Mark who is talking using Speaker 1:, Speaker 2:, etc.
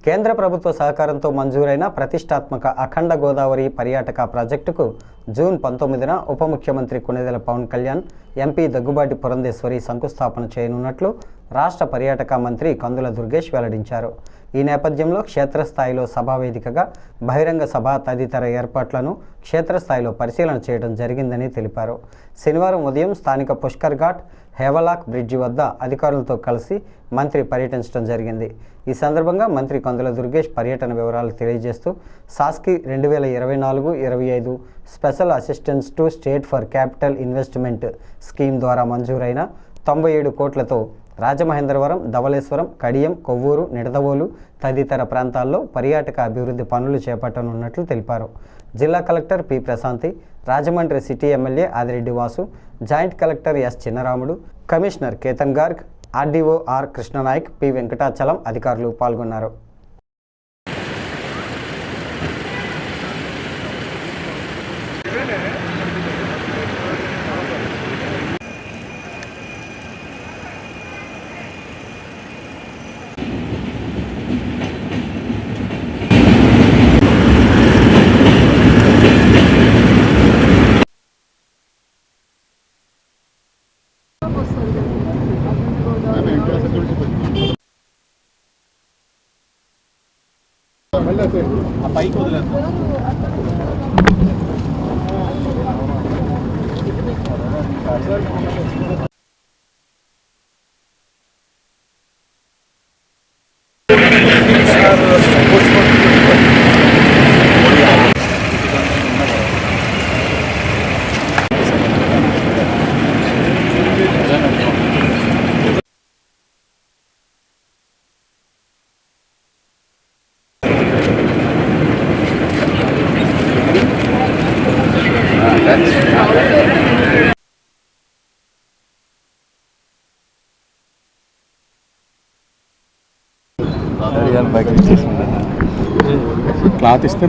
Speaker 1: కేంద్ర ప్రభుత్వ సహకారంతో మంజూరైన ప్రతిష్టాత్మక అఖండ గోదావరి పర్యాటక ప్రాజెక్టుకు జూన్ 19న ఉప ముఖ్యమంత్రి కొణిదెల పవన్ కళ్యాణ్, ఎంపీ దగ్గుబాటి పురంధేశ్వరి శంకుస్థాపన చేయనున్నట్లు రాష్ట్ర పర్యాటక మంత్రి కందుల దుర్గేష్ వెల్లడించారు. ఈ నేపథ్యంలో క్షేత్రస్థాయిలో సభా వేదికగా బహిరంగ సభ తదితర ఏర్పాట్లను క్షేత్రస్థాయిలో పరిశీలన చేయడం జరిగిందని తెలిపారు. శనివారం ఉదయం స్థానిక పుష్కర్ ఘాట్, హేవలాక్ బ్రిడ్జి వద్ద అధికారులతో కలిసి మంత్రి పర్యటించడం జరిగింది. ఈ సందర్భంగా మంత్రి కందుల దుర్గేష్ పర్యటన వివరాలు తెలియజేస్తూ సాస్కి 2024-25 special assistance to state for capital investment scheme ద్వారా మంజూరైన 97 కోట్లతో రాజమహేంద్రవరం, ధవళేశ్వరం, కడియం, కొవ్వూరు, నిడదవోలు తదితర ప్రాంతాల్లో పర్యాటక అభివృద్ధి పనులు చేపట్టనున్నట్లు తెలిపారు. జిల్లా collector P Prashanti, Rajahmundry city MLA Adireddy Vasu, joint collector S Chinnaramudu, commissioner Ketan Garg, RDO R Krishnanayak, P Venkatachalam అధికారులు పాల్గొన్నారు.
Speaker 2: పైకి వదిలేదు.
Speaker 3: క్లాత్ ఇస్తే